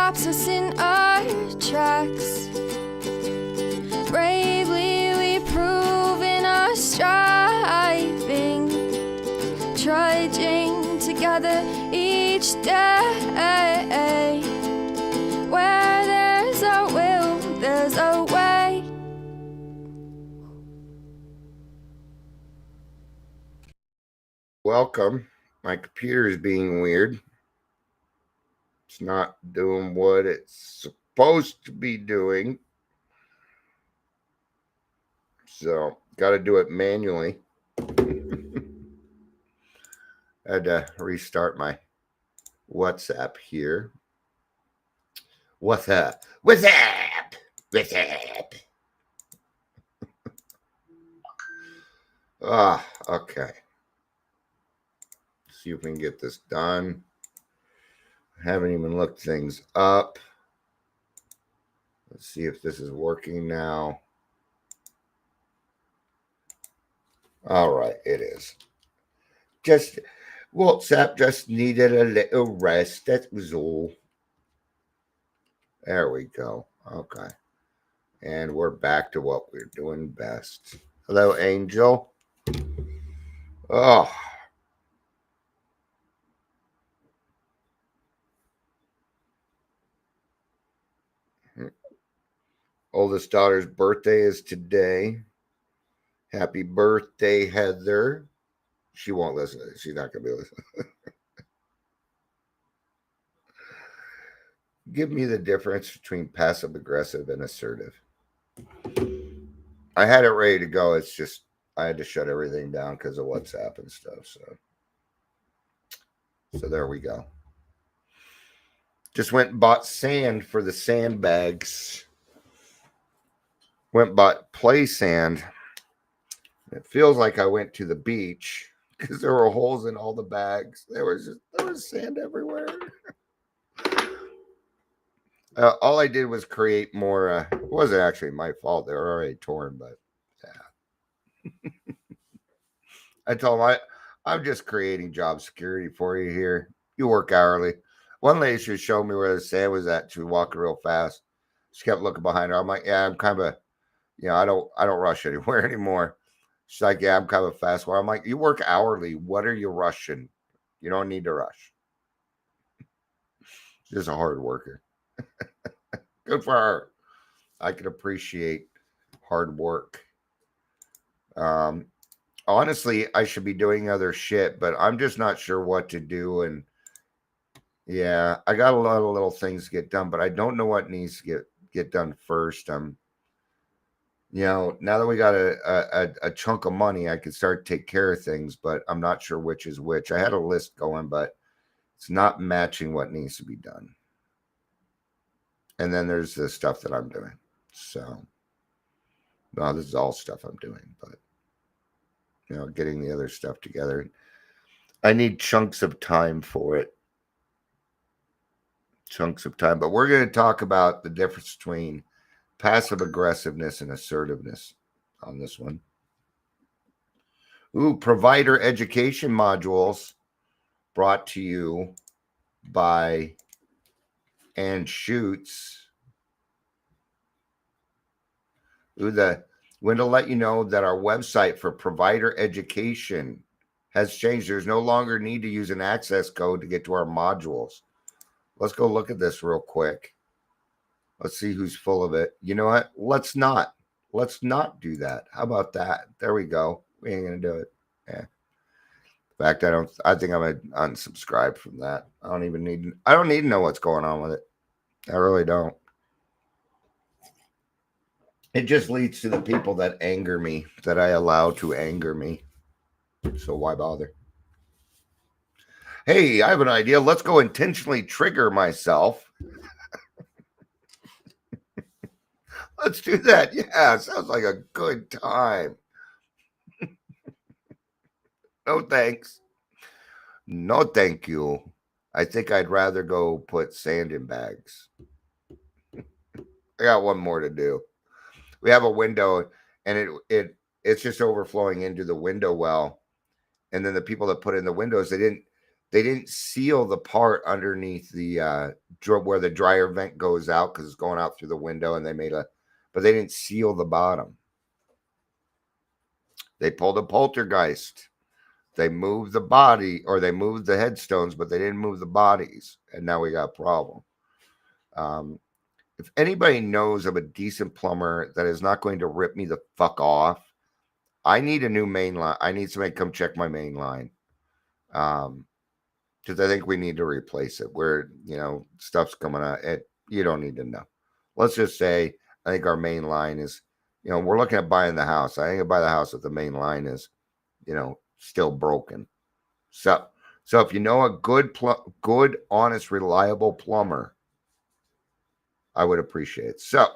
stops us in our tracks. Bravely we prove in our striving, trudging together each day. Where there's a will, there's a way. Welcome. My computer is being weird. It's not doing what it's supposed to be doing. So, got to do it manually. I had to restart my WhatsApp here. What's up? What's up? What's up? Okay. See if we can get this done. I haven't even looked things up. Let's see if this is working now. All right, it is. WhatsApp just needed a little rest. That was all. There we go. Okay. And we're back to what we're doing best. Hello, Angel. Oh. Oldest daughter's birthday is today. Happy birthday, Heather. She won't listen. She's not going to be listening. Give me the difference between passive aggressive and assertive. I had it ready to go. It's just I had to shut everything down because of WhatsApp and stuff. So there we go. Just went and bought sand for the sandbags. Went and bought play sand. It feels like I went to the beach because there were holes in all the bags. There was sand everywhere. All I did was create more. It wasn't actually my fault. They were already torn, but yeah. I told them I'm just creating job security for you here. You work hourly. One lady should show me where the sand was at. She was walking real fast. She kept looking behind her. I'm like, yeah, I'm kind of I don't rush anywhere anymore. She's like, yeah, I'm kind of a fast one. I'm like, you work hourly. What are you rushing? You don't need to rush. She's just a hard worker. Good for her. I can appreciate hard work. Honestly, I should be doing other shit, but I'm just not sure what to do. And yeah, I got a lot of little things to get done, but I don't know what needs to get done first. Now that we got a chunk of money, I could start to take care of things, but I'm not sure which is which. I had a list going, but it's not matching what needs to be done. And then there's the stuff that I'm doing. So, no, this is all stuff I'm doing, but getting the other stuff together. I need chunks of time for it. Chunks of time. But we're going to talk about the difference between passive aggressiveness and assertiveness on this one. Ooh, provider education modules brought to you by Ann Schutz. Going to let you know that our website for provider education has changed. There's no longer need to use an access code to get to our modules. Let's go look at this real quick. Let's see who's full of it. You know what? Let's not do that. How about that? There we go. We ain't gonna do it. Yeah. In fact, I think I'm gonna unsubscribe from that. I don't need to know what's going on with it. I really don't. It just leads to the people that anger me, that I allow to anger me. So why bother? Hey, I have an idea. Let's go intentionally trigger myself. Let's do that. Yeah, sounds like a good time. No thanks. No thank you. I think I'd rather go put sand in bags. I got one more to do. We have a window, and it's just overflowing into the window well. And then the people that put in the windows, They didn't seal the part underneath the where the dryer vent goes out because it's going out through the window, and but they didn't seal the bottom. They pulled a poltergeist. They moved the body, or they moved the headstones, but they didn't move the bodies, and now we got a problem. If anybody knows of a decent plumber that is not going to rip me the fuck off, I need a new main line. I need somebody to come check my main line. Because I think we need to replace it. Where, stuff's coming out. You don't need to know. Let's just say I think our main line is, we're looking at buying the house. I think I buy the house if the main line is, still broken. So if you know a good, honest, reliable plumber, I would appreciate it. So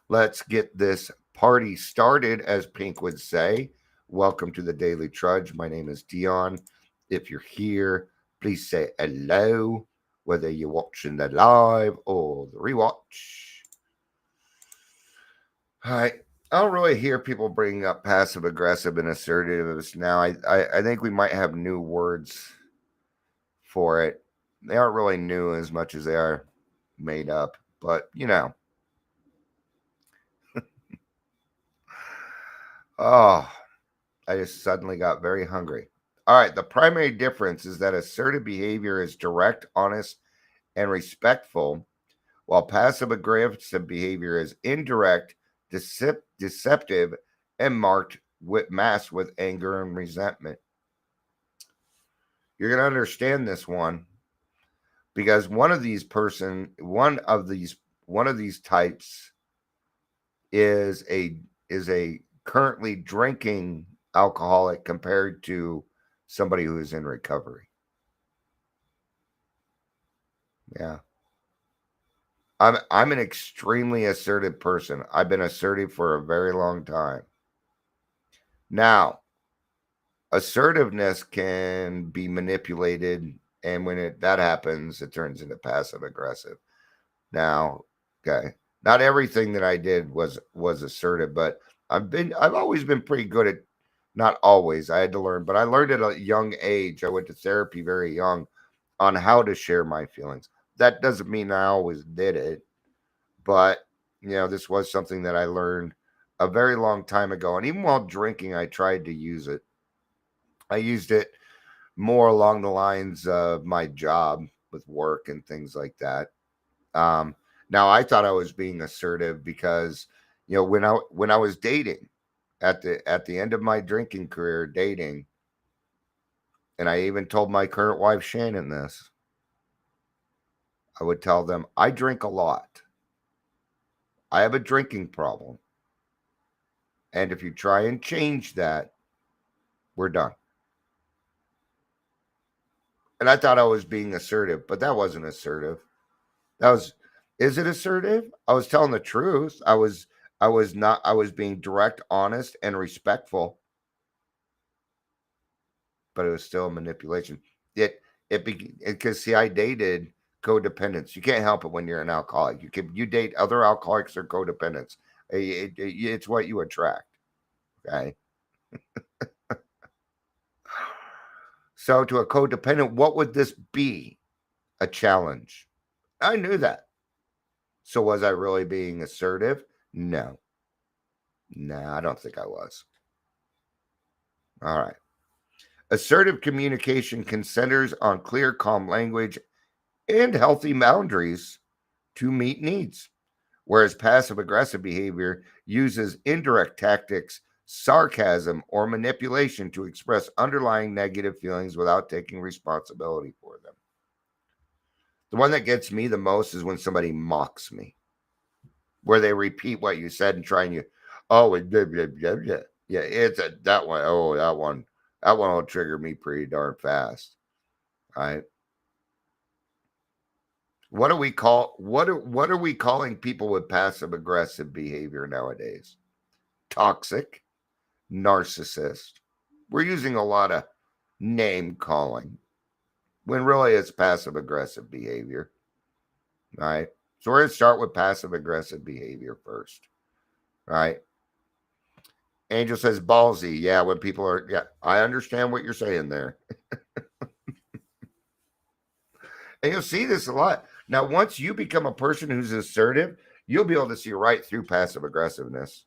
let's get this party started, as Pink would say. Welcome to the Daily Trudge. My name is Dion. If you're here, please say hello, whether you're watching the live or the rewatch. All right. I don't really hear people bring up passive aggressive and assertiveness now. I think we might have new words for it. They aren't really new as much as they are made up, but oh, I just suddenly got very hungry. All right, the primary difference is that assertive behavior is direct, honest, and respectful, while passive aggressive behavior is indirect, deceptive, and masked with anger and resentment. You're going to understand this one because one of these types is a currently drinking alcoholic compared to somebody who is in recovery. Yeah. I'm an extremely assertive person. I've been assertive for a very long time. Now, assertiveness can be manipulated, and when that happens, it turns into passive aggressive. Now, okay, not everything that I did was assertive, but I've always been pretty good at. Not always. I had to learn, but I learned at a young age. I went to therapy very young on how to share my feelings. That doesn't mean I always did it, but this was something that I learned a very long time ago. And even while drinking, I tried to use it. I used it more along the lines of my job with work and things like that. Now I thought I was being assertive because when I was dating at the end of my drinking career, dating, and I even told my current wife Shannon this. I would tell them I drink a lot. I have a drinking problem, and if you try and change that, we're done. And I thought I was being assertive, but that wasn't assertive. Is it assertive? I was telling the truth. I was being direct, honest, and respectful, but it was still manipulation. Because see, I dated codependents. You can't help it when you're an alcoholic. You date other alcoholics or codependents. It's what you attract. Okay. So to a codependent, what would this be? A challenge. I knew that. So was I really being assertive? No. I don't think I was. All right. Assertive communication centers on clear, calm language and healthy boundaries to meet needs, whereas passive aggressive behavior uses indirect tactics, sarcasm, or manipulation to express underlying negative feelings without taking responsibility for them. The one that gets me the most is when somebody mocks me, where they repeat what you said and try and it's that one. Oh, that one will trigger me pretty darn fast. All right. What are we calling people with passive aggressive behavior nowadays? Toxic, narcissist. We're using a lot of name calling when really it's passive aggressive behavior. All right. So we're going to start with passive aggressive behavior first. All right. Angel says ballsy. Yeah, when people are, I understand what you're saying there. And you'll see this a lot. Now, once you become a person who's assertive, you'll be able to see right through passive aggressiveness.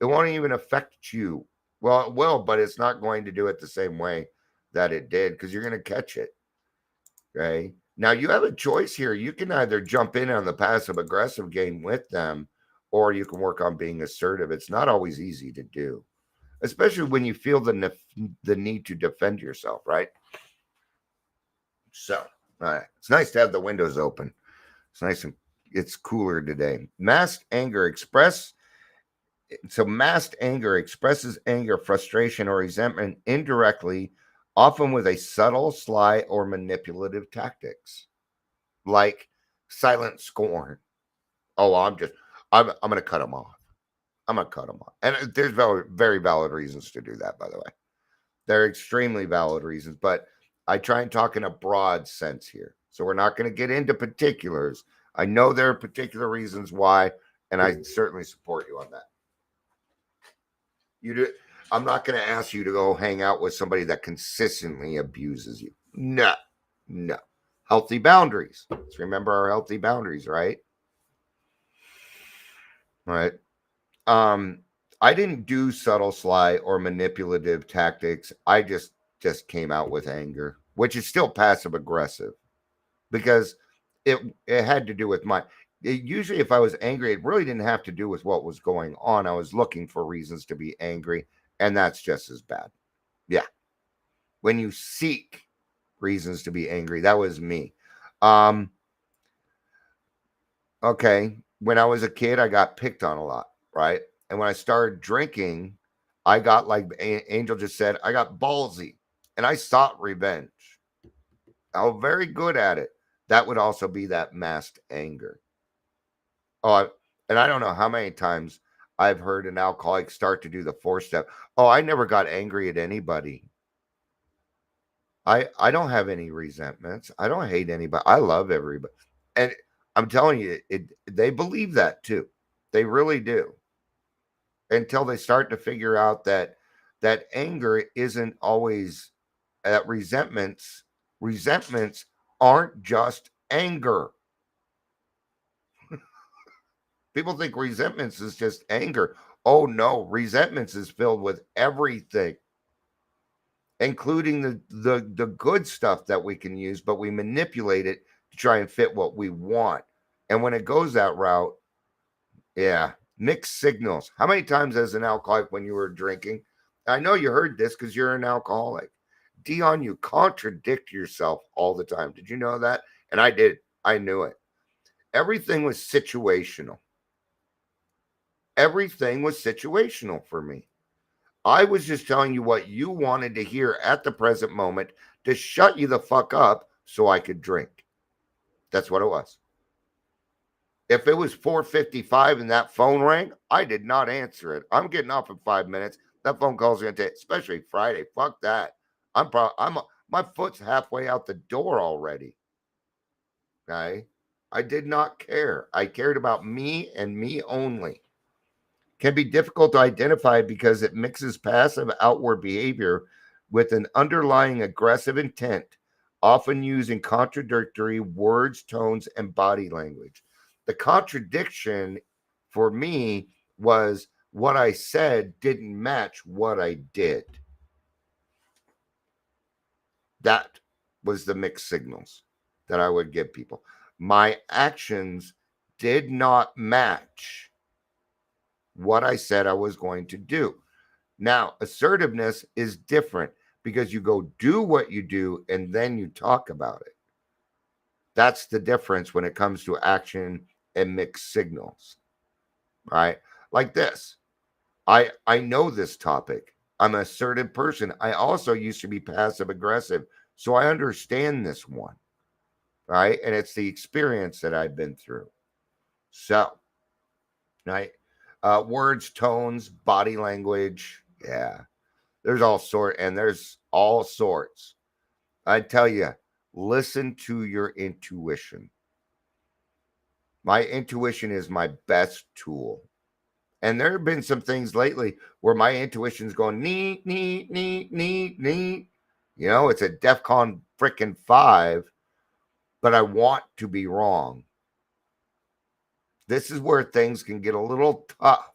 It won't even affect you. Well, it will, but it's not going to do it the same way that it did because you're going to catch it. Okay. Now, you have a choice here. You can either jump in on the passive aggressive game with them, or you can work on being assertive. It's not always easy to do, especially when you feel the need to defend yourself, right? So, all right. It's nice to have the windows open. It's nice and it's cooler today. Masked anger expresses anger, frustration, or resentment indirectly, often with a subtle, sly, or manipulative tactics, like silent scorn. Oh, I'm going to cut them off. I'm going to cut them off. And there's very, very valid reasons to do that, by the way. They're extremely valid reasons, but I try and talk in a broad sense here. So we're not going to get into particulars. I know there are particular reasons why, and I certainly support you on that. You do. I'm not going to ask you to go hang out with somebody that consistently abuses you. No. Healthy boundaries. Let's remember our healthy boundaries, right? Right. I didn't do subtle, sly, or manipulative tactics. I just came out with anger, which is still passive aggressive, because it had to do with usually if I was angry, it really didn't have to do with what was going on. I was looking for reasons to be angry, and that's just as bad. Yeah. When you seek reasons to be angry, that was me. Okay. When I was a kid, I got picked on a lot, right? And when I started drinking, I got, like Angel just said, I got ballsy and I sought revenge. I was very good at it. That would also be that masked anger. And I don't know how many times I've heard an alcoholic start to do the 4-step. Oh, I never got angry at anybody. I don't have any resentments. I don't hate anybody. I love everybody. And I'm telling you, they believe that too. They really do. Until they start to figure out that anger isn't always resentments aren't just anger. People think resentments is just anger. Oh no, resentments is filled with everything, including the good stuff that we can use, but we manipulate it to try and fit what we want. And when it goes that route, yeah, mixed signals. How many times as an alcoholic when you were drinking? I know you heard this because you're an alcoholic. Dion, you contradict yourself all the time. Did you know that? And I did. I knew it. Everything was situational. Everything was situational for me. I was just telling you what you wanted to hear at the present moment to shut you the fuck up so I could drink. That's what it was. If it was 4:55 and that phone rang, I did not answer it. I'm getting off in 5 minutes. That phone call's going to take, especially Friday. Fuck that. My foot's halfway out the door already. Okay. I did not care. I cared about me and me only. Can be difficult to identify because it mixes passive outward behavior with an underlying aggressive intent, often using contradictory words, tones, and body language. The contradiction for me was what I said didn't match what I did. That was the mixed signals that I would give people. My actions did not match what I said I was going to do. Now, assertiveness is different because you go do what you do and then you talk about it. That's the difference when it comes to action and mixed signals, right? Like this. I know this topic. I'm an assertive person. I also used to be passive aggressive, so I understand this one, right? And it's the experience that I've been through. So, right? Words, tones, body language. Yeah. There's all sorts. I tell you, listen to your intuition. My intuition is my best tool. And there have been some things lately where my intuition's going neat. You know, it's a DEFCON freaking 5. but I want to be wrong. This is where things can get a little tough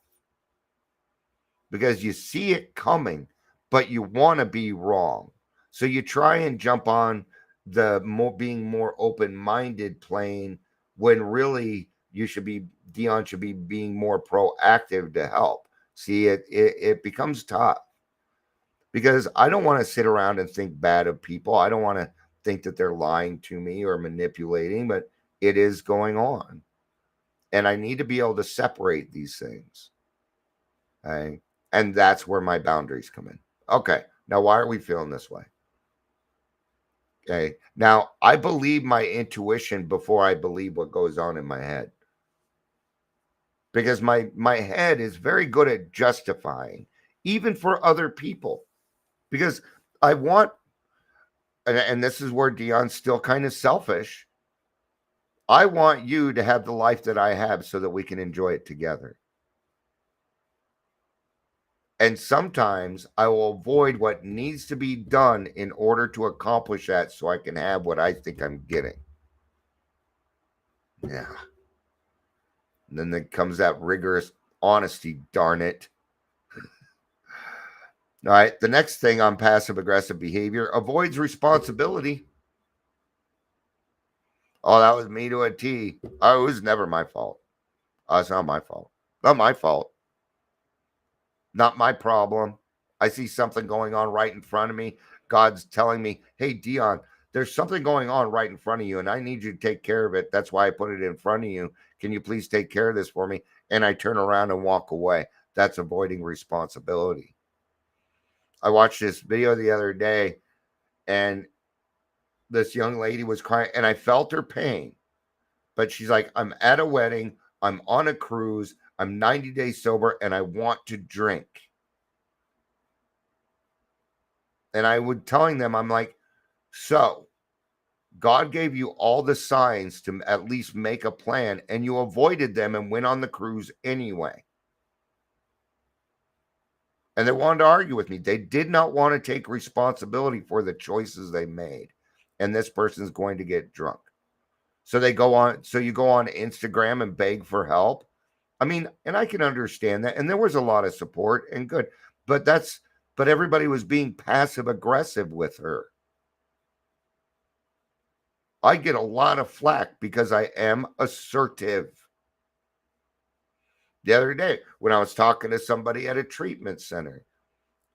because you see it coming, but you want to be wrong. So you try and jump on the being more open-minded plane when really Dion should be being more proactive to help. See, it becomes tough because I don't want to sit around and think bad of people. I don't want to think that they're lying to me or manipulating, but it is going on. And I need to be able to separate these things. Okay. And that's where my boundaries come in. Okay. Now, why are we feeling this way? Okay. Now, I believe my intuition before I believe what goes on in my head. Because my head is very good at justifying, even for other people. Because I want, and this is where Dion's still kind of selfish. I want you to have the life that I have so that we can enjoy it together. And sometimes I will avoid what needs to be done in order to accomplish that so I can have what I think I'm getting. Yeah. And then there comes that rigorous honesty, darn it. All right. The next thing on passive aggressive behavior avoids responsibility. Oh, that was me to a T. Oh, it was never my fault. Oh, it's not my fault. Not my fault. Not my problem. I see something going on right in front of me. God's telling me, hey, Dion, there's something going on right in front of you, and I need you to take care of it. That's why I put it in front of you. Can you please take care of this for me? And I turn around and walk away. That's avoiding responsibility. I watched this video the other day, and this young lady was crying, and I felt her pain. But she's like, I'm at a wedding. I'm on a cruise. I'm 90 days sober, and I want to drink. And I would telling them, I'm like, so God gave you all the signs to at least make a plan, and you avoided them and went on the cruise anyway. And they wanted to argue with me. They did not want to take responsibility for the choices they made. And this person's going to get drunk. So they go on, so you go on Instagram and beg for help. I mean, and I can understand that. And there was a lot of support and good, but everybody was being passive aggressive with her. I get a lot of flack because I am assertive. The other day, when I was talking to somebody at a treatment center,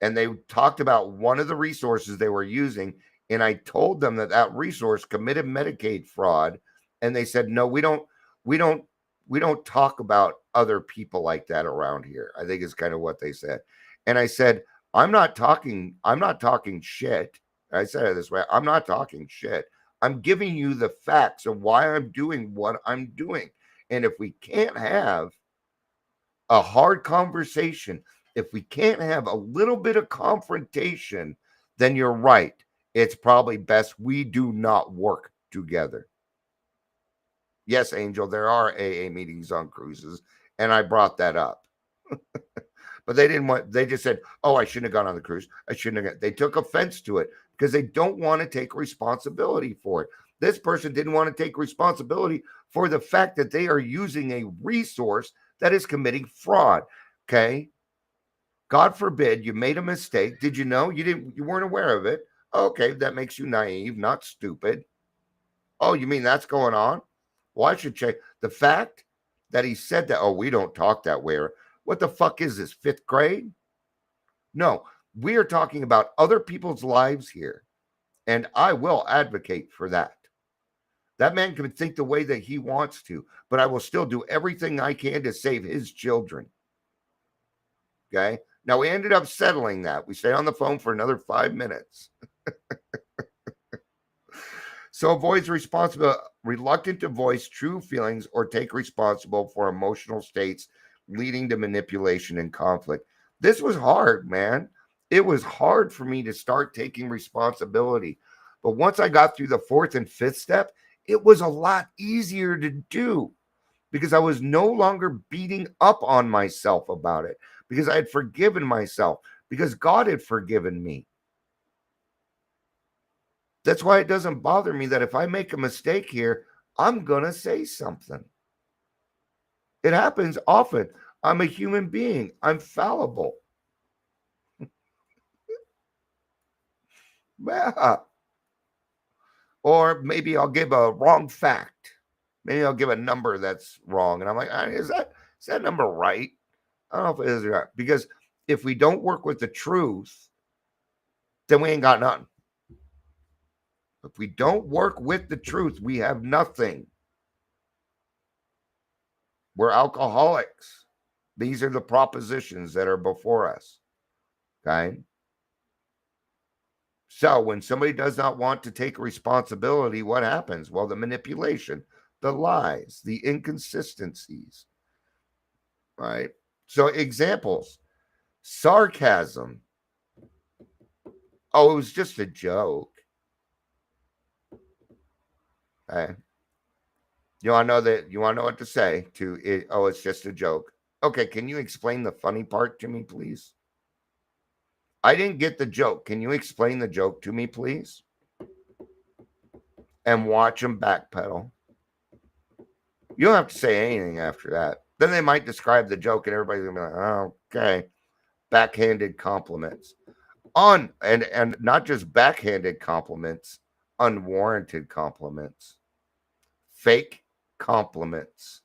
and they talked about one of the resources they were using, and I told them that resource committed Medicaid fraud, and they said, "No, we don't talk about other people like that around here." I think is kind of what they said. And I said, I'm not talking shit. I said it this way, I'm not talking shit. I'm giving you the facts of why I'm doing what I'm doing. And if we can't have a hard conversation, if we can't have a little bit of confrontation, then you're right. It's probably best we do not work together. Yes, Angel, there are AA meetings on cruises, and I brought that up. But they just said, oh, I shouldn't have gone on the cruise. I shouldn't have. They took offense to it because they don't want to take responsibility for it. This person didn't want to take responsibility for the fact that they are using a resource that is committing fraud. Okay. God forbid you made a mistake. Did you know? You weren't aware of it. Okay, that makes you naive, not stupid. Oh, you mean that's going on? Well, I should check the fact that he said that. Oh, we don't talk that way. What the fuck is this, 5th grade? No, we are talking about other people's lives here. And I will advocate for that. That man can think the way that he wants to, but I will still do everything I can to save his children. Okay. Now we ended up settling that. We stayed on the phone for another 5 minutes. So avoids responsibility, reluctant to voice true feelings or take responsible for emotional states leading to manipulation and conflict. This was hard, man. It was hard for me to start taking responsibility. But once I got through the 4th and 5th step, it was a lot easier to do because I was no longer beating up on myself about it, because I had forgiven myself, because God had forgiven me. That's why it doesn't bother me that if I make a mistake here, I'm going to say something. It happens often. I'm a human being. I'm fallible. Yeah. Or maybe I'll give a wrong fact. Maybe I'll give a number that's wrong. And I'm like, is that number right? I don't know if it is or not. Because if we don't work with the truth, then we ain't got nothing. If we don't work with the truth, we have nothing. We're alcoholics. These are the propositions that are before us. Okay. So when somebody does not want to take responsibility, what happens? Well, the manipulation, the lies, the inconsistencies, right? So examples, sarcasm. Oh, it was just a joke. Okay. You want to know that? You want to know what to say to it? Oh, it's just a joke. Okay. Can you explain the funny part to me, please? I didn't get the joke. Can you explain the joke to me, please? And watch them backpedal. You don't have to say anything after that. Then they might describe the joke and everybody's gonna be like, oh, okay. Backhanded compliments. And not just backhanded compliments, unwarranted compliments. Fake compliments.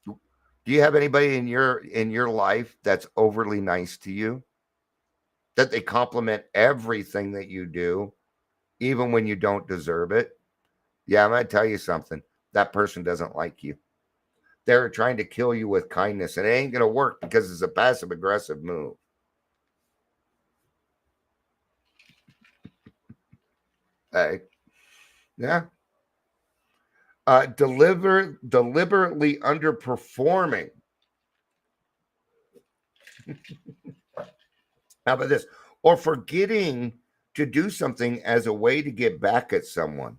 Do you have anybody in your life that's overly nice to you? That they compliment everything that you do, even when you don't deserve it? Yeah, I'm gonna tell you something. That person doesn't like you. They're trying to kill you with kindness, and it ain't going to work because it's a passive aggressive move. Okay. Yeah. Deliberately underperforming. How about this? Or forgetting to do something as a way to get back at someone.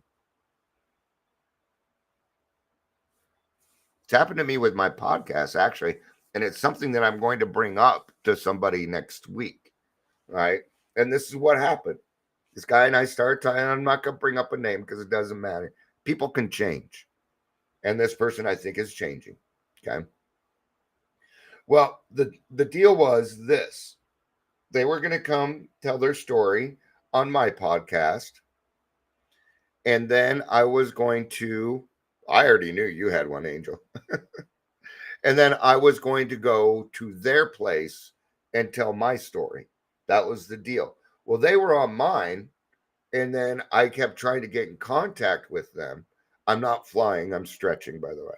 It's happened to me with my podcast, actually. And it's something that I'm going to bring up to somebody next week. Right. And this is what happened. This guy and I started talking. I'm not going to bring up a name because it doesn't matter. People can change. And this person, I think, is changing. Okay. Well, the deal was this. They were going to come tell their story on my podcast. And then I was going to, I already knew you had one, Angel. And then I was going to go to their place and tell my story. That was the deal. Well, they were on mine. And then I kept trying to get in contact with them. I'm not flying. I'm stretching, by the way.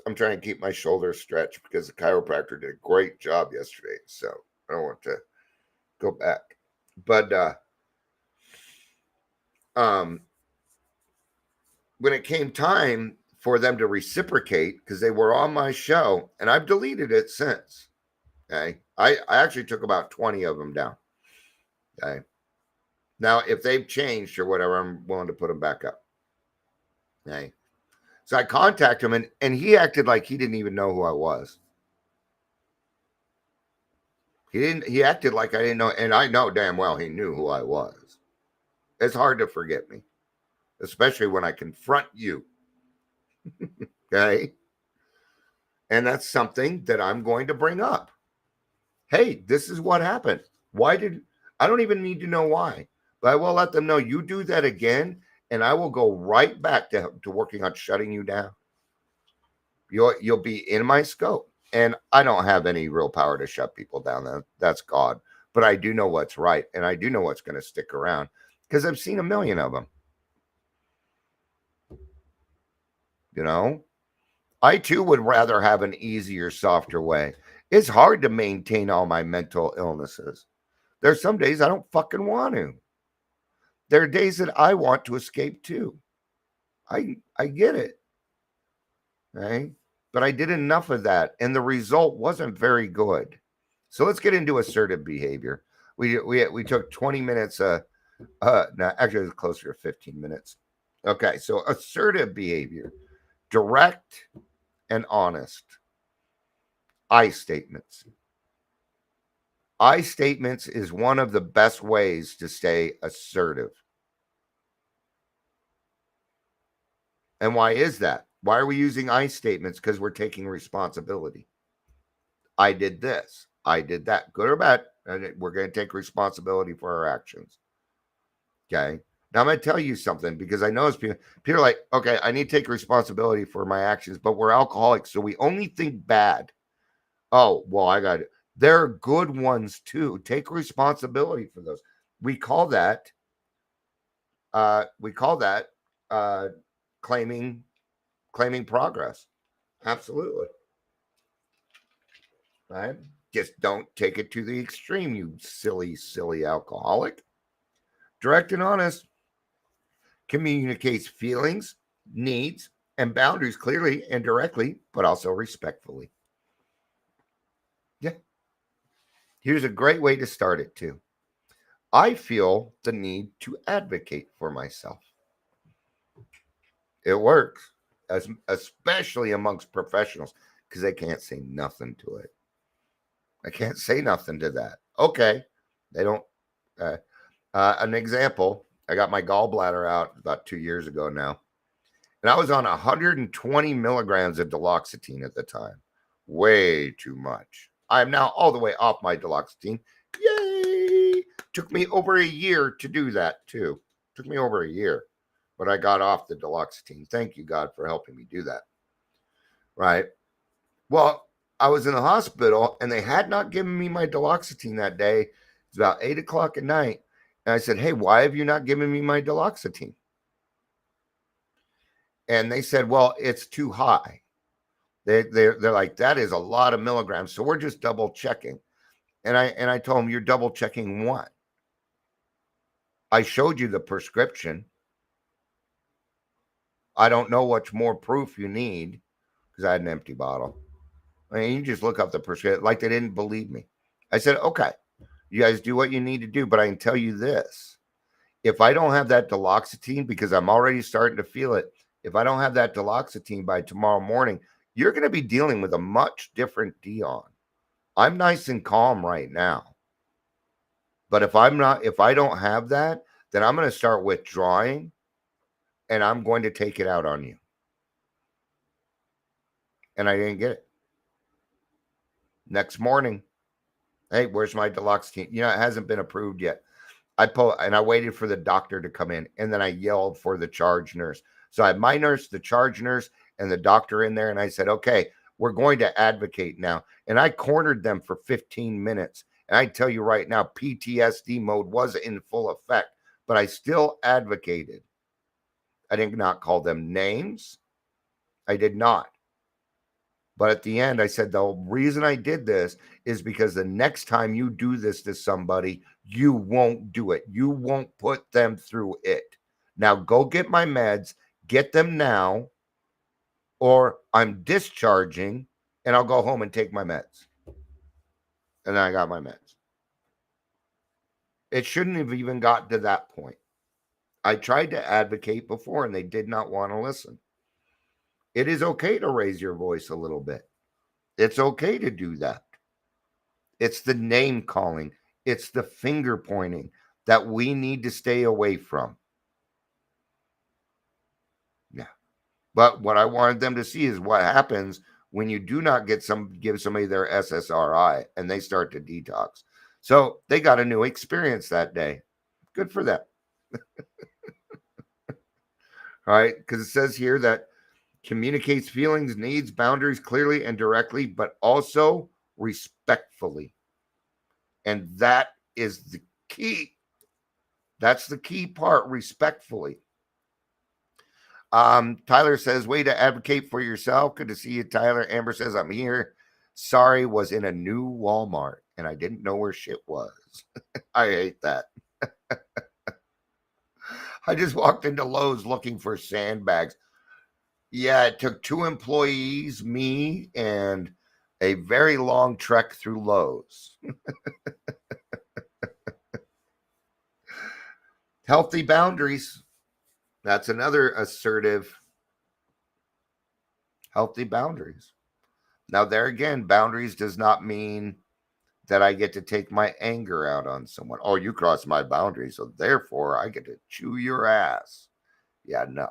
I'm trying to keep my shoulders stretched because the chiropractor did a great job yesterday. So I don't want to go back. But when it came time for them to reciprocate, because they were on my show, and I've deleted it since. Okay. I actually took about 20 of them down. Okay. Now, if they've changed or whatever, I'm willing to put them back up. Okay. So I contacted him, and he acted like he didn't even know who I was. He acted like I didn't know, and I know damn well he knew who I was. It's hard to forget me, especially when I confront you. Okay. And that's something that I'm going to bring up. Hey, this is what happened. I don't even need to know why, but I will let them know you do that again, and I will go right back to working on shutting you down. You'll be in my scope. And I don't have any real power to shut people down. That's God. But I do know what's right. And I do know what's going to stick around because I've seen a million of them. You know, I too would rather have an easier, softer way. It's hard to maintain all my mental illnesses. There's some days I don't fucking want to. There are days that I want to escape too. I get it. Right? But I did enough of that, and the result wasn't very good. So let's get into assertive behavior. We took 20 minutes. No, actually, it was closer to 15 minutes. Okay, so assertive behavior, direct and honest. I statements. I statements is one of the best ways to stay assertive. And why is that? Why are we using I statements? Because we're taking responsibility. I did this. I did that. Good or bad. And we're going to take responsibility for our actions. Okay. Now I'm going to tell you something because I know people are like, okay, I need to take responsibility for my actions, but we're alcoholics. So we only think bad. Oh, well, I got it. There are good ones too. Take responsibility for those. We call that, uh, we call that, uh, claiming, claiming progress. Absolutely. Right. Just don't take it to the extreme, you silly, silly alcoholic. Direct and honest communicates feelings, needs, and boundaries clearly and directly, but also respectfully. Yeah. Here's a great way to start it too. I feel the need to advocate for myself. It works, especially amongst professionals, because they can't say nothing to it. I can't say nothing to that. Okay. They don't. Uh, an example, I got my gallbladder out about 2 years ago now, and I was on 120 milligrams of duloxetine at the time. Way too much. I am now all the way off my duloxetine. Yay! Took me over a year to do that, too. Took me over a year, but I got off the duloxetine. Thank you, God, for helping me do that. Right? Well, I was in the hospital, and they had not given me my duloxetine that day. It's about 8 o'clock at night. And I said, hey, why have you not given me my duloxetine? And they said, well, it's too high. They're like, that is a lot of milligrams. So we're just double checking. And I told them, you're double checking what? I showed you the prescription. I don't know what more proof you need because I had an empty bottle. I mean, you just look up the prescription like they didn't believe me. I said, okay, you guys do what you need to do, but I can tell you this. If I don't have that duloxetine, because I'm already starting to feel it, if I don't have that duloxetine by tomorrow morning, you're going to be dealing with a much different Dion. I'm nice and calm right now. But if I don't have that, then I'm going to start withdrawing and I'm going to take it out on you. And I didn't get it. Next morning, hey, where's my duloxetine? You know, it hasn't been approved yet. I waited for the doctor to come in, and then I yelled for the charge nurse. So I had my nurse, the charge nurse, and the doctor in there, and I said, okay, we're going to advocate now. And I cornered them for 15 minutes. And I tell you right now, PTSD mode was in full effect, but I still advocated. I did not call them names. I did not. But at the end, I said, the reason I did this is because the next time you do this to somebody, you won't do it. You won't put them through it. Now go get my meds, get them now, or I'm discharging and I'll go home and take my meds. And then I got my meds. It shouldn't have even gotten to that point. I tried to advocate before and they did not want to listen. It is okay to raise your voice a little bit. It's okay to do that. It's the name calling, it's the finger pointing that we need to stay away from. Yeah. But what I wanted them to see is what happens when you do not give somebody their SSRI and they start to detox. So they got a new experience that day. Good for them. All right. Because it says here that communicates feelings, needs, boundaries clearly and directly, but also respectfully. And that is the key. That's the key part, respectfully. Tyler says, way to advocate for yourself. Good to see you, Tyler. Amber says, I'm here. Sorry, was in a new Walmart and I didn't know where shit was. I hate that. I just walked into Lowe's looking for sandbags. Yeah, it took 2 employees, me, and a very long trek through Lowe's. Healthy boundaries. That's another assertive. Healthy boundaries. Now, there again, boundaries does not mean that I get to take my anger out on someone. Oh, you crossed my boundary, so therefore I get to chew your ass. Yeah, no.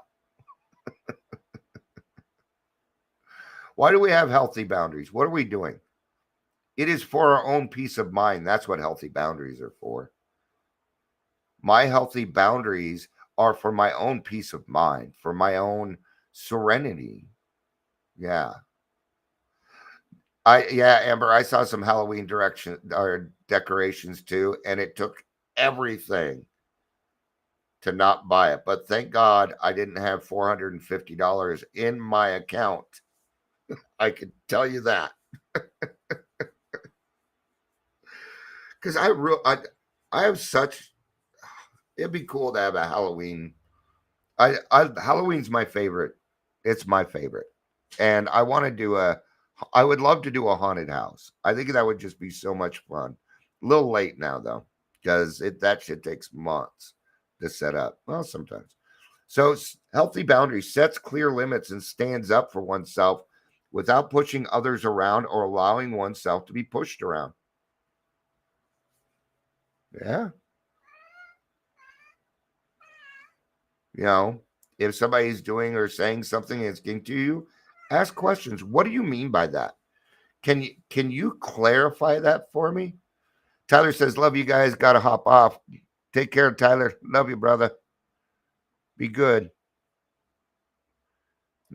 Why do we have healthy boundaries? What are we doing? It is for our own peace of mind. That's what healthy boundaries are for. My healthy boundaries are for my own peace of mind, for my own serenity. Yeah. Yeah, Amber, I saw some Halloween direction or decorations too, and it took everything to not buy it. But thank God I didn't have $450 in my account. I can tell you that. Because I have such it'd be cool to have a Halloween. I Halloween's my favorite. It's my favorite. And I would love to do a haunted house. I think that would just be so much fun. A little late now though, because that shit takes months to set up. Well, sometimes. So healthy boundaries sets clear limits and stands up for oneself without pushing others around or allowing oneself to be pushed around. Yeah. You know, if somebody's doing or saying something that's getting to you, ask questions. What do you mean by that? Can you clarify that for me? Tyler says, "Love you guys. Got to hop off. Take care, Tyler. Love you, brother. Be good."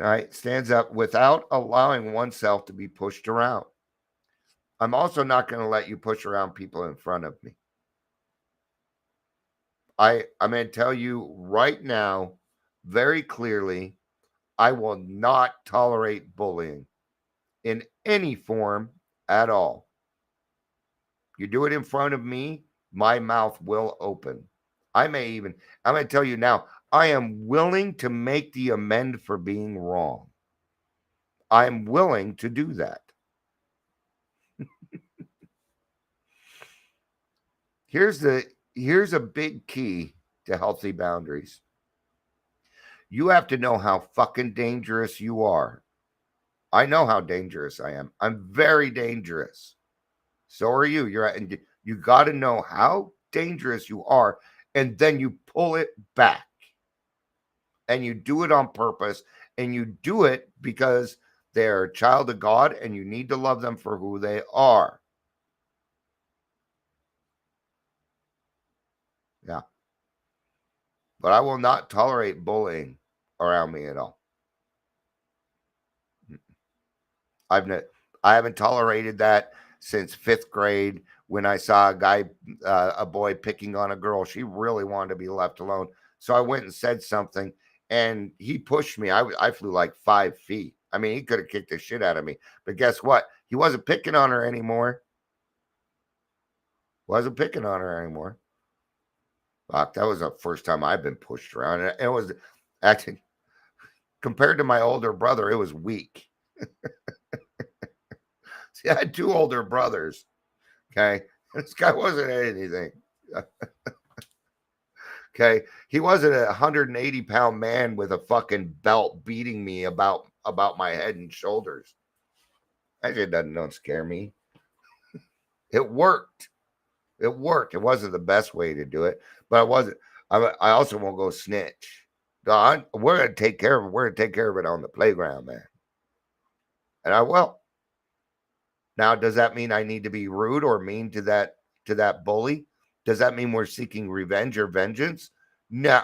All right. Stands up without allowing oneself to be pushed around. I'm also not going to let you push around people in front of me. I'm going to tell you right now, very clearly, I will not tolerate bullying in any form at all. You do it in front of me, my mouth will open. I'm going to tell you now, I am willing to make the amend for being wrong. I'm willing to do that. Here's a big key to healthy boundaries. You have to know how fucking dangerous you are. I know how dangerous I am. I'm very dangerous. So are you. And you got to know how dangerous you are, and then you pull it back. And you do it on purpose, and you do it because they're a child of God and you need to love them for who they are. Yeah. But I will not tolerate bullying around me at all. I've ne- I haven't tolerated that since 5th grade when I saw a boy picking on a girl. She really wanted to be left alone. So I went and said something, and he pushed me. I flew like 5 feet. I mean, he could have kicked the shit out of me. But guess what? He wasn't picking on her anymore. Wasn't picking on her anymore. Fuck, that was the first time I've been pushed around. And it was acting compared to my older brother, it was weak. See, I had 2 older brothers. Okay. This guy wasn't anything. Okay. He wasn't a 180-pound man with a fucking belt beating me about my head and shoulders. That shit don't scare me. It worked. It worked. It wasn't the best way to do it, but I wasn't. I also won't go snitch. We're gonna take care of it. We're gonna take care of it on the playground, man. And I will. Now, does that mean I need to be rude or mean to that bully? Does that mean we're seeking revenge or vengeance? No.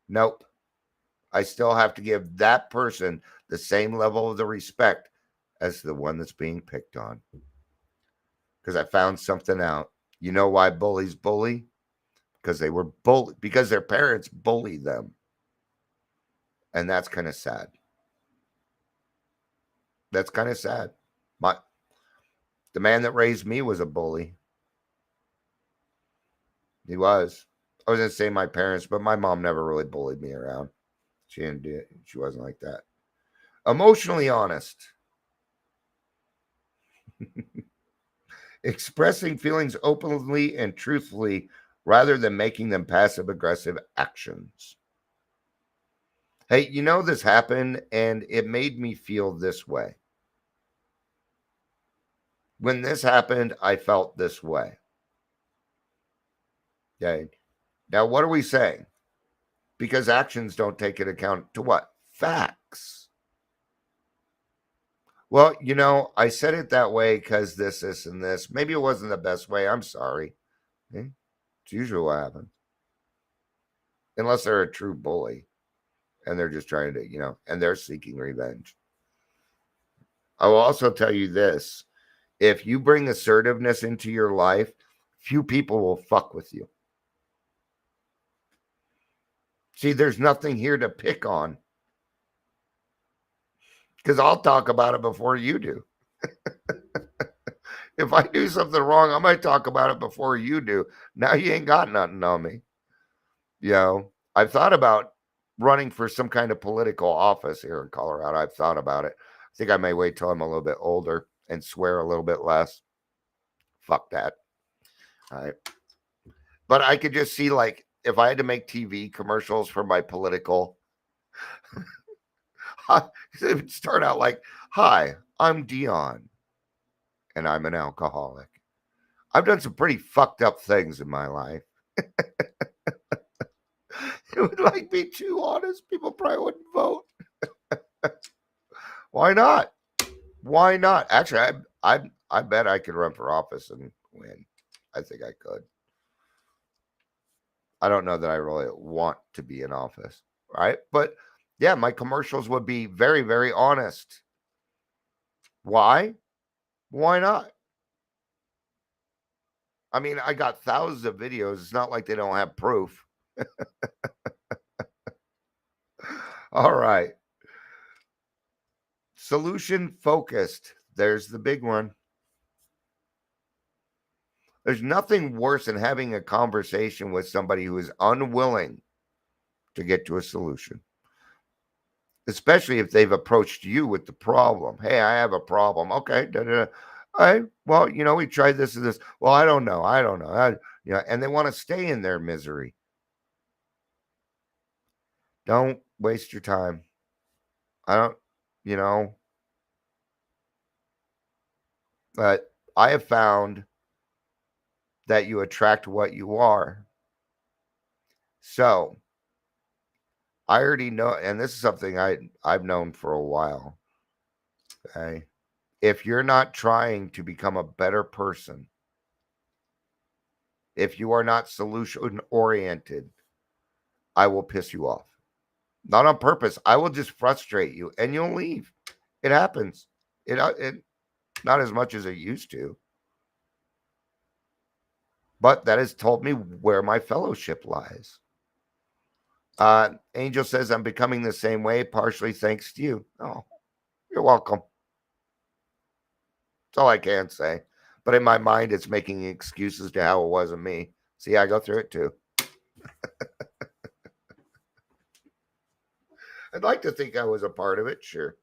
Nope. I still have to give that person the same level of the respect as the one that's being picked on. Because I found something out. You know why bullies bully? Because they were bullied, because their parents bully them. And that's kind of sad. That's kind of sad. The man that raised me was a bully. He was. I was gonna say my parents, but my mom never really bullied me around. She didn't do it. She wasn't like that. Emotionally honest. Expressing feelings openly and truthfully rather than making them passive aggressive actions. Hey, this happened and it made me feel this way. when this happened, I felt this way. Okay. Now, what are we saying? Because actions don't take into account to what? Facts. Well, I said it that way because this, and this. Maybe it wasn't the best way. I'm sorry. Okay? It's usually what happens. Unless they're a true bully and they're just trying to, and they're seeking revenge. I will also tell you this. If you bring assertiveness into your life, few people will fuck with you. See, there's nothing here to pick on because I'll talk about it before you do. If I do something wrong, I might talk about it before you do. Now you ain't got nothing on me. I've thought about running for some kind of political office here in Colorado. I've thought about it. I think I may wait till I'm a little bit older and swear a little bit less. Fuck that. All right. But I could just see, like, if I had to make TV commercials for my political, it would start out like, "Hi, I'm Dion, and I'm an alcoholic. I've done some pretty fucked up things in my life." It would like be too honest. People probably wouldn't vote. Why not? Why not? Actually, I bet I could run for office and win. I think I could. I don't know that I really want to be in office, right? But yeah, my commercials would be very, very honest. Why? Why not? I mean, I got thousands of videos. It's not like they don't have proof. All right. Solution focused. There's the big one. There's nothing worse than having a conversation with somebody who is unwilling to get to a solution, especially if they've approached you with the problem. Hey, I have a problem. Okay. Da, da, da. All right. Well, we tried this and this. Well, I don't know. And they want to stay in their misery. Don't waste your time. I don't, but I have found that you attract what you are. So I already know, and this is something I've known for a while. Okay. If you're not trying to become a better person, if you are not solution oriented, I will piss you off. Not on purpose. I will just frustrate you and you'll leave. It happens. It not as much as it used to. But that has told me where my fellowship lies. Angel says, I'm becoming the same way, partially thanks to you. Oh, you're welcome. That's all I can say. But in my mind, it's making excuses to how it wasn't me. See, I go through it too. I'd like to think I was a part of it. Sure.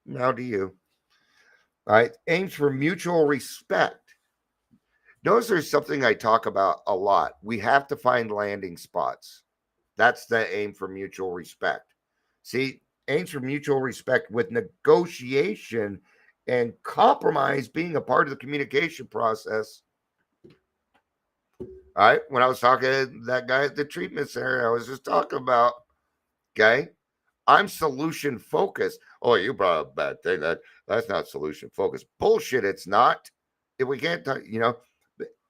Now do you. All right. Aims for mutual respect. Notice there's something I talk about a lot. We have to find landing spots. That's the aim for mutual respect. See, aims for mutual respect with negotiation and compromise being a part of the communication process. All right. When I was talking to that guy at the treatment center, I was just talking about, okay, I'm solution focused. Oh, you brought up a bad thing. That's not solution focused. Bullshit. It's not. If we can't talk,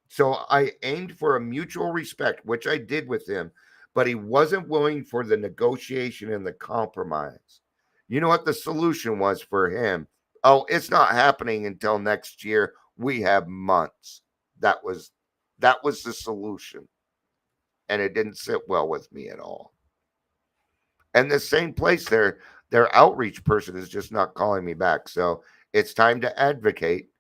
So I aimed for a mutual respect, which I did with him, but he wasn't willing for the negotiation and the compromise. You know what the solution was for him? Oh, it's not happening until next year. We have months. That was the solution. And it didn't sit well with me at all. And the same place their outreach person is just not calling me back. So it's time to advocate.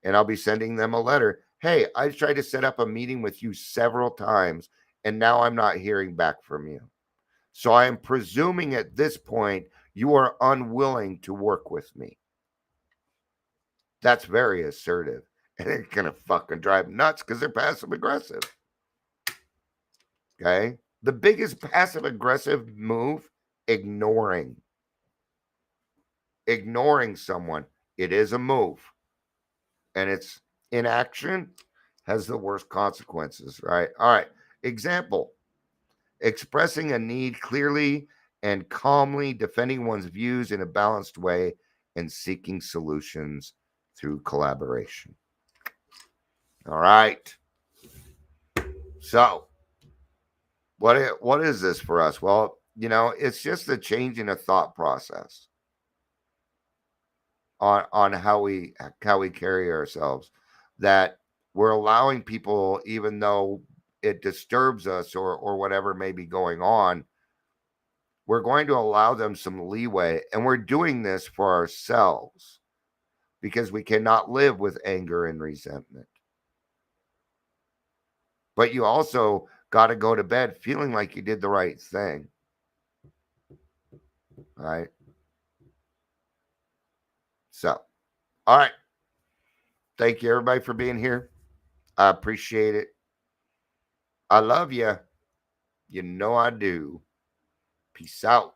And I'll be sending them a letter. Hey, I tried to set up a meeting with you several times, and now I'm not hearing back from you. So I am presuming at this point you are unwilling to work with me. That's very assertive. And it's going to fucking drive nuts because they're passive aggressive. Okay. The biggest passive aggressive move, ignoring someone. It is a move, and its inaction has the worst consequences, right? All right. Example: expressing a need clearly and calmly, defending one's views in a balanced way, and seeking solutions through collaboration. All right. So, what is this for us? Well, it's just a change in a thought process on how we carry ourselves, that we're allowing people, even though it disturbs us or whatever may be going on, we're going to allow them some leeway, and we're doing this for ourselves because we cannot live with anger and resentment. But you also got to go to bed feeling like you did the right thing, right? So, all right. Thank you, everybody, for being here. I appreciate it. I love you. You know I do. Peace out.